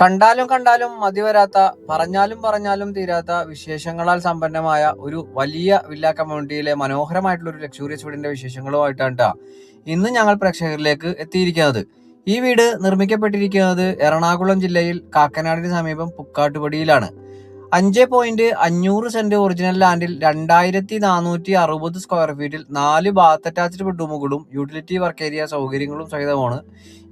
കണ്ടാലും കണ്ടാലും മതിവരാത്ത, പറഞ്ഞാലും തീരാത്ത വിശേഷങ്ങളാൽ സമ്പന്നമായ ഒരു വലിയ വില്ല കമ്മ്യൂണിറ്റിയിലെ മനോഹരമായിട്ടുള്ള ഒരു ലക്ഷൂറിയസ് വീടിന്റെ വിശേഷങ്ങളുമായിട്ടാണ് ട്ടാ ഇന്ന് ഞങ്ങൾ പ്രേക്ഷകരിലേക്ക് എത്തിയിരിക്കുന്നത്. ഈ വീട് നിർമ്മിക്കപ്പെട്ടിരിക്കുന്നത് എറണാകുളം ജില്ലയിൽ കാക്കനാടിന് സമീപം പുക്കാട്ടുപടിയിലാണ്. 5.5 സെന്റ് ഒറിജിനൽ ലാൻഡിൽ 2460 സ്ക്വയർ ഫീറ്റിൽ 4 ബാത്ത് അറ്റാച്ച്ഡ് ബെഡ്റൂമുകളും യൂട്ടിലിറ്റി വർക്ക് ഏരിയ സൗകര്യങ്ങളും സഹിതമാണ്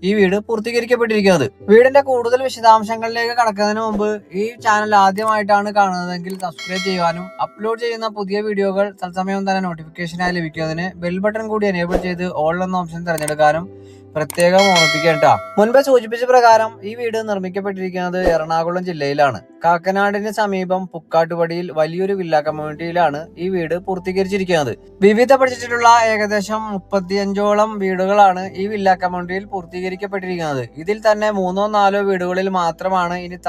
ഈ വീട് പൂർത്തീകരിക്കപ്പെട്ടിരിക്കുന്നത്. വീടിന്റെ കൂടുതൽ വിശദാംശങ്ങളിലേക്ക് കടക്കുന്നതിന് മുമ്പ് ഈ ചാനൽ ആദ്യമായിട്ടാണ് കാണുന്നതെങ്കിൽ സബ്സ്ക്രൈബ് ചെയ്യുവാനും അപ്ലോഡ് ചെയ്യുന്ന പുതിയ വീഡിയോകൾ തത്സമയം തന്നെ നോട്ടിഫിക്കേഷനായി ലഭിക്കുന്നതിന് ബെൽ ബട്ടൺ കൂടി എനേബിൾ ചെയ്ത് ഓൾ എന്ന ഓപ്ഷൻ തിരഞ്ഞെടുക്കാനും പ്രത്യേകം ഓർമ്മിപ്പിക്കേണ്ട. മുൻപ് സൂചിപ്പിച്ച പ്രകാരം ഈ വീട് നിർമ്മിക്കപ്പെട്ടിരിക്കുന്നത് എറണാകുളം ജില്ലയിലാണ്. കാക്കനാടിന് സമീപം പുക്കാട്ടുപടിയിൽ വലിയൊരു വില്ല കമ്മ്യൂണിറ്റിയിലാണ് ഈ വീട് പൂർത്തീകരിച്ചിരിക്കുന്നത്. വിവിധ ബഡ്ജറ്റിലുള്ള ഏകദേശം 35ഓളം വീടുകളാണ് ഈ വില്ല കമ്മ്യൂണിറ്റിയിൽ പൂർത്തീകരിക്കപ്പെട്ടിരിക്കുന്നത്. ഇതിൽ തന്നെ 3-4 വീടുകളിൽ മാത്രമാണ് ഇനി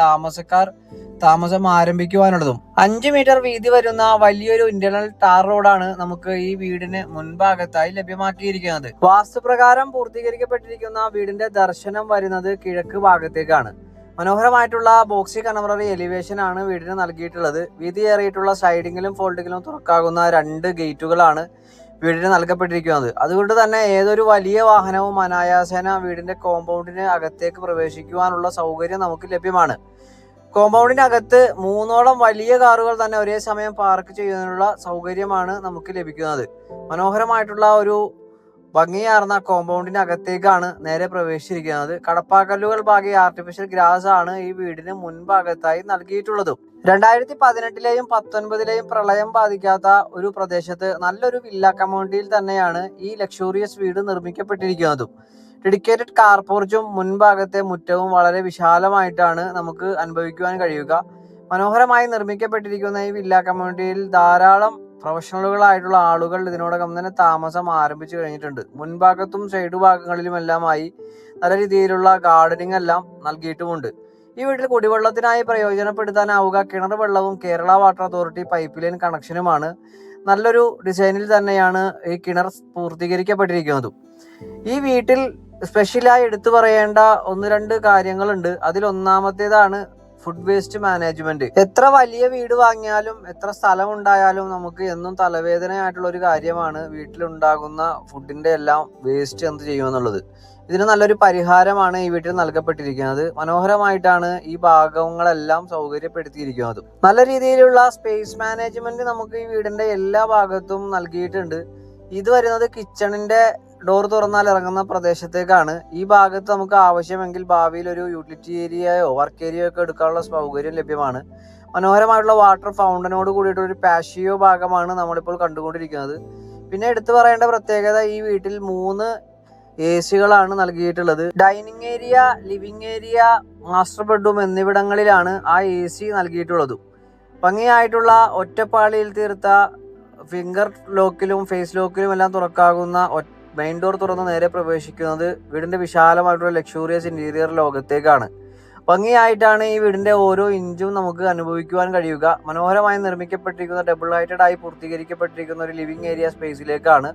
താമസം ആരംഭിക്കുവാനുള്ളതും. 5 മീറ്റർ വീതി വരുന്ന വലിയൊരു ഇന്റർണൽ ടാർ റോഡാണ് നമുക്ക് ഈ വീടിന് മുൻഭാഗത്തായി ലഭ്യമാക്കിയിരിക്കുന്നത്. വാസ്തുപ്രകാരം പൂർത്തീകരിക്കപ്പെട്ടിരിക്കുന്ന വീടിന്റെ ദർശനം വരുന്നത് കിഴക്ക് ഭാഗത്തേക്കാണ്. മനോഹരമായിട്ടുള്ള ബോക്സി കണ്ടംപററി എലിവേഷൻ ആണ് വീടിന് നൽകിയിട്ടുള്ളത്. വീതിയേറിയിട്ടുള്ള സൈഡിങ്ങിലും ഫോൾഡിങ്ങിലും തുറക്കാകുന്ന 2 ഗേറ്റുകളാണ് വീടിന് നൽകപ്പെട്ടിരിക്കുന്നത്. അതുകൊണ്ട് തന്നെ ഏതൊരു വലിയ വാഹനവും അനായാസേന വീടിന്റെ കോമ്പൗണ്ടിന് അകത്തേക്ക് പ്രവേശിക്കുവാനുള്ള സൗകര്യം നമുക്ക് ലഭ്യമാണ്. കോമ്പൗണ്ടിനകത്ത് 3ഓളം വലിയ കാറുകൾ തന്നെ ഒരേ സമയം പാർക്ക് ചെയ്യുന്നതിനുള്ള സൗകര്യമാണ് നമുക്ക് ലഭിക്കുന്നത്. മനോഹരമായിട്ടുള്ള ഒരു ഭംഗിയാർന്ന കോമ്പൗണ്ടിനകത്തേക്കാണ് നേരെ പ്രവേശിച്ചിരിക്കുന്നത്. കടപ്പാക്കല്ലുകൾ പാകിയ ആർട്ടിഫിഷ്യൽ ഗ്രാസ് ആണ് ഈ വീടിന് മുൻഭാഗത്തായി നൽകിയിട്ടുള്ളതും. 2018ലെയും 2019ലെയും പ്രളയം ബാധിക്കാത്ത ഒരു പ്രദേശത്ത് നല്ലൊരു വില്ല കമ്മ്യൂണിറ്റിയിൽ തന്നെയാണ് ഈ ലക്ഷൂറിയസ് വീട് നിർമ്മിക്കപ്പെട്ടിരിക്കുന്നതും. ഡെഡിക്കേറ്റഡ് കാർപോർച്ചും മുൻഭാഗത്തെ മുറ്റവും വളരെ വിശാലമായിട്ടാണ് നമുക്ക് അനുഭവിക്കുവാൻ കഴിയുക. മനോഹരമായി നിർമ്മിക്കപ്പെട്ടിരിക്കുന്ന ഈ വില്ല കമ്മ്യൂണിറ്റിയിൽ ധാരാളം പ്രൊഫഷണലുകളായിട്ടുള്ള ആളുകൾ ഇതിനോടകം തന്നെ താമസം ആരംഭിച്ചു കഴിഞ്ഞിട്ടുണ്ട്. മുൻഭാഗത്തും സൈഡ് ഭാഗങ്ങളിലുമെല്ലാമായി നല്ല രീതിയിലുള്ള ഗാർഡനിങ് എല്ലാം നൽകിയിട്ടുമുണ്ട്. ഈ വീട്ടിൽ കുടിവെള്ളത്തിനായി പ്രയോജനപ്പെടുത്താനാവുക കിണർ വെള്ളവും Kerala water authority pipeline കണക്ഷനുമാണ്. നല്ലൊരു ഡിസൈനിൽ തന്നെയാണ് ഈ കിണർ പൂർത്തീകരിക്കപ്പെട്ടിരിക്കുന്നതും. ഈ വീട്ടിൽ സ്പെഷ്യലായി എടുത്തു പറയേണ്ട 1-2 കാര്യങ്ങളുണ്ട്. അതിൽ ഒന്നാമത്തേതാണ് ഫുഡ് വേസ്റ്റ് മാനേജ്മെന്റ്. എത്ര വലിയ വീട് വാങ്ങിയാലും എത്ര സ്ഥലം ഉണ്ടായാലും നമുക്ക് എന്നും തലവേദനയായിട്ടുള്ള ഒരു കാര്യമാണ് വീട്ടിലുണ്ടാകുന്ന ഫുഡിന്റെ എല്ലാം വേസ്റ്റ് എന്ത് ചെയ്യുമെന്നുള്ളത്. ഇതിന് നല്ലൊരു പരിഹാരമാണ് ഈ വീട്ടിൽ നൽകപ്പെട്ടിരിക്കുന്നത്. മനോഹരമായിട്ടാണ് ഈ ഭാഗങ്ങളെല്ലാം സൗകര്യപ്പെടുത്തിയിരിക്കുന്നത്. നല്ല രീതിയിലുള്ള സ്പേസ് മാനേജ്മെന്റ് നമുക്ക് ഈ വീടിന്റെ എല്ലാ ഭാഗത്തും നൽകിയിട്ടുണ്ട്. ഇത് വരുന്നത് കിച്ചണിന്റെ ഡോർ തുറന്നാൽ ഇറങ്ങുന്ന പ്രദേശത്തേക്കാണ്. ഈ ഭാഗത്ത് നമുക്ക് ആവശ്യമെങ്കിൽ ഭാവിയിൽ ഒരു യൂട്ടിലിറ്റി ഏരിയയോ വർക്ക് ഏരിയയോ ഒക്കെ എടുക്കാനുള്ള സൗകര്യം ലഭ്യമാണ്. മനോഹരമായിട്ടുള്ള വാട്ടർ ഫൗണ്ടനോട് കൂടിയിട്ടുള്ള ഒരു പാഷിയോ ഭാഗമാണ് നമ്മളിപ്പോൾ കണ്ടുകൊണ്ടിരിക്കുന്നത്. പിന്നെ എടുത്തു പറയേണ്ട പ്രത്യേകത, ഈ വീട്ടിൽ 3 AC-കളാണ് നൽകിയിട്ടുള്ളത്. Dining area, living area, master bedroom എന്നിവിടങ്ങളിലാണ് ആ AC നൽകിയിട്ടുള്ളതും. ഭംഗിയായിട്ടുള്ള ഒറ്റപ്പാളിയിൽ തീർത്ത ഫിംഗർ ലോക്കിലും ഫേസ് ലോക്കിലും എല്ലാം തുറക്കാകുന്ന മെയിൻ ഡോർ തുറന്ന് നേരെ പ്രവേശിക്കുന്നത് വീടിന്റെ വിശാലമായിട്ടുള്ള ലക്ഷൂറിയസ് ഇന്റീരിയർ ലോകത്തേക്കാണ്. ഭംഗിയായിട്ടാണ് ഈ വീടിന്റെ ഓരോ ഇഞ്ചും നമുക്ക് അനുഭവിക്കുവാൻ കഴിയുക. മനോഹരമായി നിർമ്മിക്കപ്പെട്ടിരിക്കുന്ന ഡബിൾ ഹൈറ്റഡ് ആയി പൂർത്തീകരിക്കപ്പെട്ടിരിക്കുന്ന ഒരു ലിവിംഗ് ഏരിയ സ്പേസിലേക്കാണ്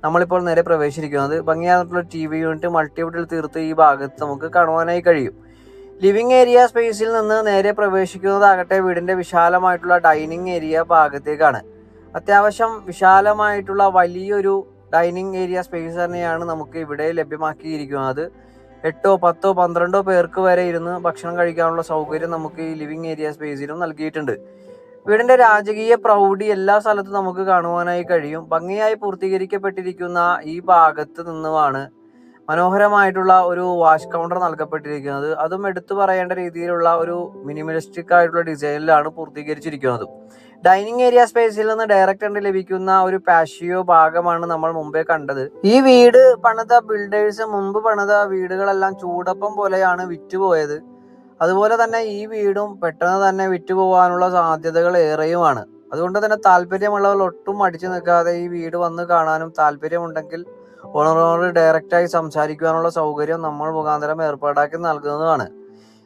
നമ്മളിപ്പോൾ നേരെ പ്രവേശിച്ചിരിക്കുന്നത്. ഭംഗിയായിട്ടുള്ള TV യൂണിറ്റ് മൾട്ടിവുഡിൽ തീർത്ത് ഈ ഭാഗത്ത് നമുക്ക് കാണുവാനായി കഴിയും. ലിവിംഗ് ഏരിയ സ്പേസിൽ നിന്ന് നേരെ പ്രവേശിക്കുന്നതാകട്ടെ വീടിന്റെ വിശാലമായിട്ടുള്ള ഡൈനിങ് ഏരിയ ഭാഗത്തേക്കാണ്. അത്യാവശ്യം വിശാലമായിട്ടുള്ള വലിയൊരു ഡൈനിങ് ഏരിയ സ്പേസ് തന്നെയാണ് നമുക്ക് ഇവിടെ ലഭ്യമാക്കിയിരിക്കുന്നത്. 8, 10, 12 പേർക്ക് വരെ ഇരുന്ന് ഭക്ഷണം കഴിക്കാനുള്ള സൗകര്യം നമുക്ക് ഈ ലിവിംഗ് ഏരിയ സ്പേസിലും നൽകിയിട്ടുണ്ട്. വീടിന്റെ രാജകീയ പ്രൗഢി എല്ലാ സ്ഥലത്തും നമുക്ക് കാണുവാനായി കഴിയും. ഭംഗിയായി പൂർത്തീകരിക്കപ്പെട്ടിരിക്കുന്ന ഈ ഭാഗത്ത് നിന്നുമാണ് മനോഹരമായിട്ടുള്ള ഒരു വാഷ് കൗണ്ടർ നൽകപ്പെട്ടിരിക്കുന്നത്. അതും എടുത്തു പറയേണ്ട രീതിയിലുള്ള ഒരു മിനിമലിസ്റ്റിക് ആയിട്ടുള്ള ഡിസൈനിലാണ് പൂർത്തീകരിച്ചിരിക്കുന്നത്. ഡൈനിങ് ഏരിയ സ്പേസിൽ നിന്ന് ഡയറക്റ്റ് എൻട്രി ലഭിക്കുന്ന ഒരു പാഷിയോ ഭാഗമാണ് നമ്മൾ മുമ്പേ കണ്ടത്. ഈ വീട് പണിത ബിൽഡേഴ്സ് മുമ്പ് പണിത വീടുകളെല്ലാം ചൂടപ്പം പോലെയാണ് വിറ്റുപോയത്. അതുപോലെ തന്നെ ഈ വീടും പെട്ടെന്ന് തന്നെ വിറ്റുപോകാനുള്ള സാധ്യതകൾ ഏറെയുമാണ്. അതുകൊണ്ട് തന്നെ താല്പര്യമുള്ളവർ ഒട്ടും മടിച്ചു നിൽക്കാതെ ഈ വീട് വന്ന് കാണാനും താല്പര്യമുണ്ടെങ്കിൽ ഓണറോട് ഡയറക്റ്റായി സംസാരിക്കുവാനുള്ള സൗകര്യം നമ്മൾ മുഖാന്തരം ഏർപ്പാടാക്കി നൽകുന്നതാണ്.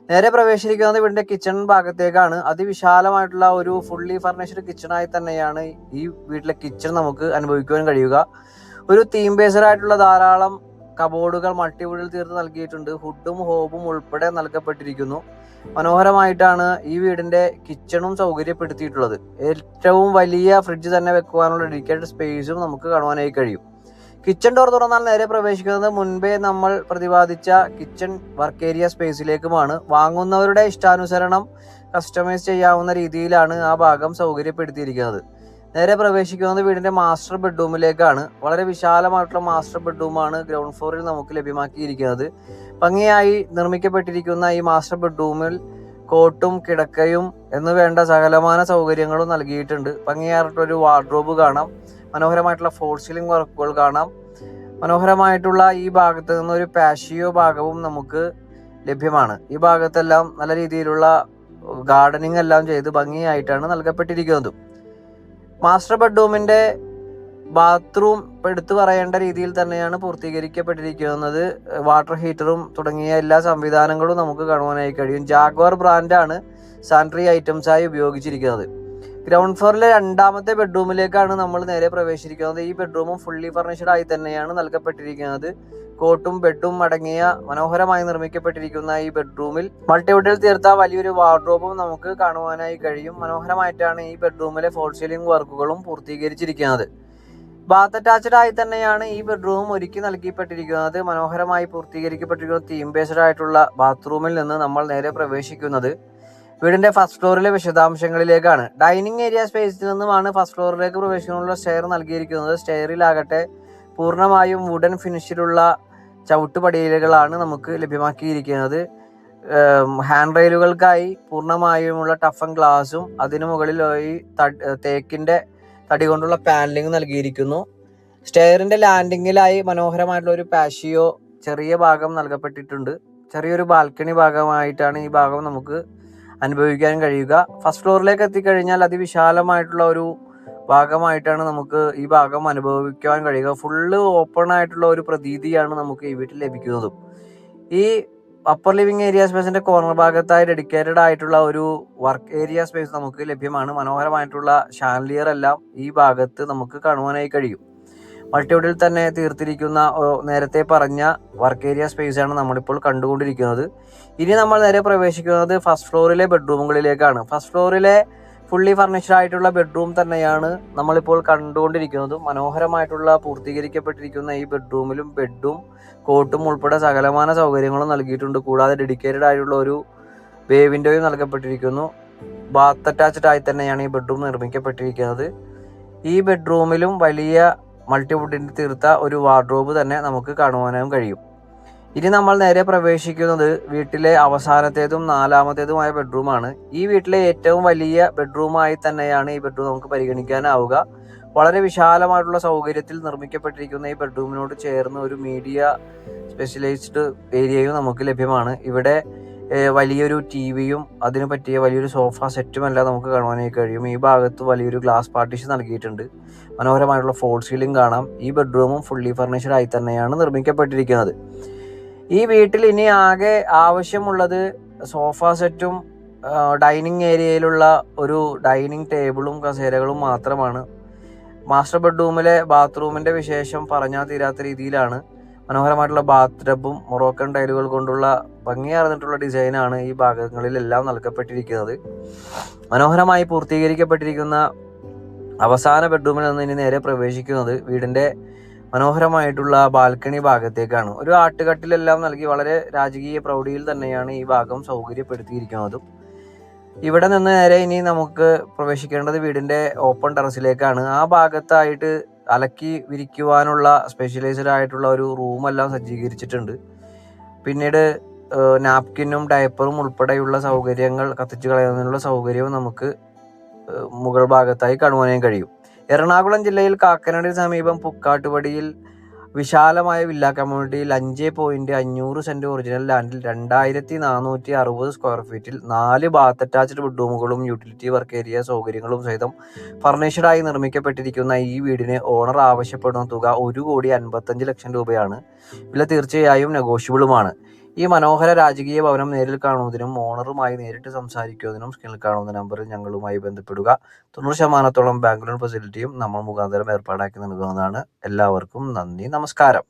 നേരെ പ്രവേശിക്കുന്നത് വീടിന്റെ കിച്ചൺ ഭാഗത്തേക്കാണ്. അതിവിശാലമായിട്ടുള്ള ഒരു ഫുള്ളി ഫർണിഷ്ഡ് കിച്ചണായി തന്നെയാണ് ഈ വീട്ടിലെ കിച്ചൺ നമുക്ക് അനുഭവിക്കുവാൻ കഴിയുക. ഒരു തീം ബേസ്ഡ് ആയിട്ടുള്ള ധാരാളം കബോർഡുകൾ മൾട്ടിവുഡിൽ തീർത്ത് നൽകിയിട്ടുണ്ട്. ഹുഡും ഹോബും ഉൾപ്പെടെ നൽകപ്പെട്ടിരിക്കുന്നു. മനോഹരമായിട്ടാണ് ഈ വീടിന്റെ കിച്ചണും സൗകര്യപ്പെടുത്തിയിട്ടുള്ളത്. ഏറ്റവും വലിയ ഫ്രിഡ്ജ് തന്നെ വെക്കുവാനുള്ള ഡെഡിക്കേറ്റഡ് സ്പേസും നമുക്ക് കാണുവാനായി കഴിയും. കിച്ചൺ ഡോർ തുറന്നാൽ നേരെ പ്രവേശിക്കുന്നത് മുൻപേ നമ്മൾ പ്രതിപാദിച്ച കിച്ചൺ വർക്ക് ഏരിയ സ്പേസിലേക്കുമാണ്. വാങ്ങുന്നവരുടെ ഇഷ്ടാനുസരണം കസ്റ്റമൈസ് ചെയ്യാവുന്ന രീതിയിലാണ് ആ ഭാഗം സൗകര്യപ്പെടുത്തിയിരിക്കുന്നത്. നേരെ പ്രവേശിക്കുന്നത് വീടിന്റെ മാസ്റ്റർ ബെഡ്റൂമിലേക്കാണ്. വളരെ വിശാലമായിട്ടുള്ള മാസ്റ്റർ ബെഡ്റൂമാണ് ഗ്രൗണ്ട് ഫ്ലോറിൽ നമുക്ക് ലഭ്യമാക്കിയിരിക്കുന്നത്. ഭംഗിയായി നിർമ്മിക്കപ്പെട്ടിരിക്കുന്ന ഈ മാസ്റ്റർ ബെഡ്റൂമിൽ കോട്ടും കിടക്കയും എന്ന് വേണ്ട സകലമാന സൗകര്യങ്ങളും നൽകിയിട്ടുണ്ട്. ഭംഗിയായിട്ടുള്ളൊരു വാർഡ്രോബ് കാണാം. മനോഹരമായിട്ടുള്ള ഫോൾ സീലിംഗ് വർക്കുകൾ കാണാം. മനോഹരമായിട്ടുള്ള ഈ ഭാഗത്ത് നിന്ന് ഒരു പാഷിയോ ഭാഗവും നമുക്ക് ലഭ്യമാണ്. ഈ ഭാഗത്തെല്ലാം നല്ല രീതിയിലുള്ള ഗാർഡനിങ് എല്ലാം ചെയ്ത് ഭംഗിയായിട്ടാണ് നൽകപ്പെട്ടിരിക്കുന്നത്. മാസ്റ്റർ ബെഡ്റൂമിന്റെ ബാത്റൂം എടുത്തു പറയേണ്ട രീതിയിൽ തന്നെയാണ് പൂർത്തീകരിക്കപ്പെട്ടിരിക്കുന്നത്. വാട്ടർ ഹീറ്ററും തുടങ്ങിയ എല്ലാ സംവിധാനങ്ങളും നമുക്ക് കാണുവാനായി കഴിയും. ജാഗ്വാർ ബ്രാൻഡാണ് സാനിറ്ററി ഐറ്റംസ് ആയി ഉപയോഗിച്ചിരിക്കുന്നത്. ഗ്രൗണ്ട് ഫ്ലോറിലെ രണ്ടാമത്തെ ബെഡ്റൂമിലേക്കാണ് നമ്മൾ നേരെ പ്രവേശിക്കുന്നത്. ഈ ബെഡ്റൂമും ഫുള്ളി ഫർണിഷ്ഡ് ആയി തന്നെയാണ് നൽകപ്പെട്ടിരിക്കുന്നത്. കോട്ടും ബെഡും അടങ്ങിയ മനോഹരമായി നിർമ്മിക്കപ്പെട്ടിരിക്കുന്ന ഈ ബെഡ്റൂമിൽ മൾട്ടിവുഡിൽ തീർത്ത വലിയൊരു വാർഡ്രോബും നമുക്ക് കാണുവാനായി കഴിയും. മനോഹരമായിട്ടാണ് ഈ ബെഡ്റൂമിലെ ഫോൾ സീലിംഗ് വർക്കുകളും പൂർത്തീകരിച്ചിരിക്കുന്നത്. ബാത്ത് അറ്റാച്ച്ഡ് ആയി തന്നെയാണ് ഈ ബെഡ്റൂം ഒരുക്കി നൽകിപ്പെട്ടിരിക്കുന്നത്. മനോഹരമായി പൂർത്തീകരിക്കപ്പെട്ടിരിക്കുന്ന തീം ബേസ്ഡ് ആയിട്ടുള്ള ബാത്റൂമിൽ നിന്ന് നമ്മൾ നേരെ പ്രവേശിക്കുന്നത് വീടിന്റെ ഫസ്റ്റ് ഫ്ലോറിലെ വിശദാംശങ്ങളിലേക്കാണ്. ഡൈനിങ് ഏരിയ സ്പേസിൽ നിന്നുമാണ് ഫസ്റ്റ് ഫ്ലോറിലേക്ക് പ്രവേശിക്കാനുള്ള സ്റ്റെയർ നൽകിയിരിക്കുന്നത്. സ്റ്റെയറിലാകട്ടെ പൂർണ്ണമായും വുഡൻ ഫിനിഷിലുള്ള ചവിട്ടുപടിയിലുകളാണ് നമുക്ക് ലഭ്യമാക്കിയിരിക്കുന്നത്. ഹാൻഡ് റെയിലുകൾക്കായി പൂർണ്ണമായുമുള്ള ടഫൻ ഗ്ലാസും അതിനു മുകളിലായി തേക്കിന്റെ തടി കൊണ്ടുള്ള പാനലിംഗ് നൽകിയിരിക്കുന്നു. സ്റ്റെയറിന്റെ ലാൻഡിങ്ങിലായി മനോഹരമായിട്ടുള്ള ഒരു പാഷിയോ ചെറിയ ഭാഗം നൽകപ്പെട്ടിട്ടുണ്ട്. ചെറിയൊരു ബാൽക്കണി ഭാഗമായിട്ടാണ് ഈ ഭാഗം നമുക്ക് അനുഭവിക്കാൻ കഴിയുക. ഫസ്റ്റ് ഫ്ലോറിലേക്ക് എത്തിക്കഴിഞ്ഞാൽ അതിവിശാലമായിട്ടുള്ള ഒരു ഭാഗമായിട്ടാണ് നമുക്ക് ഈ ഭാഗം അനുഭവിക്കാൻ കഴിയുക. ഫുള്ള് ഓപ്പൺ ആയിട്ടുള്ള ഒരു പ്രതീതിയാണ് നമുക്ക് ഈ വീട്ടിൽ ലഭിക്കുന്നതും. ഈ അപ്പർ ലിവിംഗ് ഏരിയ സ്പേസിന്റെ കോർണർ ഭാഗത്തായി ഡെഡിക്കേറ്റഡ് ആയിട്ടുള്ള ഒരു വർക്ക് ഏരിയ സ്പേസ് നമുക്ക് ലഭ്യമാണ്. മനോഹരമായിട്ടുള്ള ഷാൻലിയർ എല്ലാം ഈ ഭാഗത്ത് നമുക്ക് കാണുവാനായി കഴിയും. മൾട്ടിവുഡിൽ തന്നെ തീർത്തിരിക്കുന്ന നേരത്തെ പറഞ്ഞ വർക്ക് ഏരിയ സ്പേസ് ആണ് നമ്മളിപ്പോൾ കണ്ടുകൊണ്ടിരിക്കുന്നത്. ഇനി നമ്മൾ നേരെ പ്രവേശിക്കുന്നത് ഫസ്റ്റ് ഫ്ലോറിലെ ബെഡ്റൂമുകളിലേക്കാണ്. ഫസ്റ്റ് ഫ്ലോറിലെ ഫുള്ളി ഫർണിഷ്ഡ് ആയിട്ടുള്ള ബെഡ്റൂം തന്നെയാണ് നമ്മളിപ്പോൾ കണ്ടുകൊണ്ടിരിക്കുന്നത്. മനോഹരമായിട്ടുള്ള പൂർത്തീകരിക്കപ്പെട്ടിരിക്കുന്ന ഈ ബെഡ്റൂമിലും ബെഡും കോട്ടും ഉൾപ്പെടെ സകലമാന സൗകര്യങ്ങളും നൽകിയിട്ടുണ്ട്. കൂടാതെ ഡെഡിക്കേറ്റഡ് ആയിട്ടുള്ള ഒരു ബേ വിൻഡോയും നൽകപ്പെട്ടിരിക്കുന്നു. ബാത്ത് അറ്റാച്ച്ഡ് ആയി തന്നെയാണ് ഈ ബെഡ്റൂം നിർമ്മിക്കപ്പെട്ടിരിക്കുന്നത്. ഈ ബെഡ്റൂമിലും വലിയ മൾട്ടിവുഡിൻ്റെ തീർത്ത ഒരു വാർഡ്രോബ് തന്നെ നമുക്ക് കാണുവാനും കഴിയും. ഇനി നമ്മൾ നേരെ പ്രവേശിക്കുന്നത് വീട്ടിലെ അവസാനത്തേതും നാലാമത്തേതുമായ ബെഡ്റൂമാണ്. ഈ വീട്ടിലെ ഏറ്റവും വലിയ ബെഡ്റൂമായി തന്നെയാണ് ഈ ബെഡ്റൂം നമുക്ക് പരിഗണിക്കാനാവുക. വളരെ വിശാലമായിട്ടുള്ള സൗകര്യത്തിൽ നിർമ്മിക്കപ്പെട്ടിരിക്കുന്ന ഈ ബെഡ്റൂമിനോട് ചേർന്ന് ഒരു മീഡിയ സ്പെഷ്യലൈസ്ഡ് ഏരിയയും നമുക്ക് ലഭ്യമാണ്. ഇവിടെ വലിയൊരു ടിവിയും അതിനു പറ്റിയ വലിയൊരു സോഫ സെറ്റും എല്ലാം നമുക്ക് കാണുവാനായി കഴിയും. ഈ ഭാഗത്ത് വലിയൊരു ഗ്ലാസ് പാർട്ടീഷൻ നൽകിയിട്ടുണ്ട്. മനോഹരമായിട്ടുള്ള ഫോൾ സീലിംഗ് കാണാം. ഈ ബെഡ്റൂമും ഫുള്ളി ഫർണിഷ്ഡ് ആയി തന്നെയാണ് നിർമ്മിക്കപ്പെട്ടിരിക്കുന്നത്. ഈ വീട്ടിൽ ഇനി ആകെ ആവശ്യമുള്ളത് സോഫ സെറ്റും ഡൈനിങ് ഏരിയയിലുള്ള ഒരു ഡൈനിങ് ടേബിളും കസേരകളും മാത്രമാണ്. മാസ്റ്റർ ബെഡ്റൂമിലെ ബാത്റൂമിന്റെ വിശേഷം പറഞ്ഞാൽ തീരാത്ത രീതിയിലാണ്. മനോഹരമായിട്ടുള്ള ബാത്ത് ടബും മൊറോക്കൻ ടൈലുകൾ കൊണ്ടുള്ള ഭംഗിയാർന്നിട്ടുള്ള ഡിസൈനാണ് ഈ ഭാഗങ്ങളിലെല്ലാം നൽകപ്പെട്ടിരിക്കുന്നത്. മനോഹരമായി പൂർത്തീകരിക്കപ്പെട്ടിരിക്കുന്ന അവസാന ബെഡ്റൂമിൽ നിന്ന് ഇനി നേരെ പ്രവേശിക്കുന്നത് വീടിന്റെ മനോഹരമായിട്ടുള്ള ബാൽക്കണി ഭാഗത്തേക്കാണ്. ഒരു ആട്ടുകട്ടിലെല്ലാം നൽകി വളരെ രാജകീയ പ്രൗഢിയിൽ തന്നെയാണ് ഈ ഭാഗം സൗകര്യപ്പെടുത്തിയിരിക്കുന്നതും. ഇവിടെ നിന്ന് നേരെ ഇനി നമുക്ക് പ്രവേശിക്കേണ്ടത് വീടിന്റെ ഓപ്പൺ ടെറസിലേക്കാണ്. ആ ഭാഗത്തായിട്ട് അലക്കി വിരിക്കുവാനുള്ള സ്പെഷ്യലൈസ്ഡ് ആയിട്ടുള്ള ഒരു റൂമെല്ലാം സജ്ജീകരിച്ചിട്ടുണ്ട്. പിന്നീട് നാപ്കിനും ഡയപ്പറും ഉൾപ്പെടെയുള്ള സൗകര്യങ്ങൾ കത്തിച്ചു കളയുന്നതിനുള്ള സൗകര്യവും നമുക്ക് മുകൾ ഭാഗത്തായി കാണുവാനായി കഴിയും. എറണാകുളം ജില്ലയിൽ കാക്കനാടിന് സമീപം പുക്കാട്ടുപടിയിൽ വിശാലമായ വില്ല കമ്മ്യൂണിറ്റിയിൽ 5.5 സെന്റ് ഒറിജിനൽ ലാൻഡിൽ 2460 സ്ക്വയർ ഫീറ്റിൽ 4 ബാത്ത് അറ്റാച്ച്ഡ് ബെഡ്റൂമുകളും യൂട്ടിലിറ്റി വർക്ക് ഏരിയ സൗകര്യങ്ങളും സഹിതം ഫർണിഷ്ഡായി നിർമ്മിക്കപ്പെട്ടിരിക്കുന്ന ഈ വീടിന് ഓണർ ആവശ്യപ്പെടുന്ന തുക 1,55,00,000 രൂപയാണ്. വില തീർച്ചയായും നെഗോഷ്യബിളുമാണ്. ഈ മനോഹര രാജകീയ ഭവനം നേരിൽ കാണുന്നതിനും ഓണറുമായി നേരിട്ട് സംസാരിക്കുന്നതിനും സ്ക്രീനിൽ കാണുന്ന നമ്പറിൽ ഞങ്ങളുമായി ബന്ധപ്പെടുക. 90% ബാങ്ക് ലോൺ ഫെസിലിറ്റിയും നമ്മൾ മുഖാന്തരം ഏർപ്പാടാക്കി നൽകുന്നതാണ്. എല്ലാവർക്കും നന്ദി, നമസ്കാരം.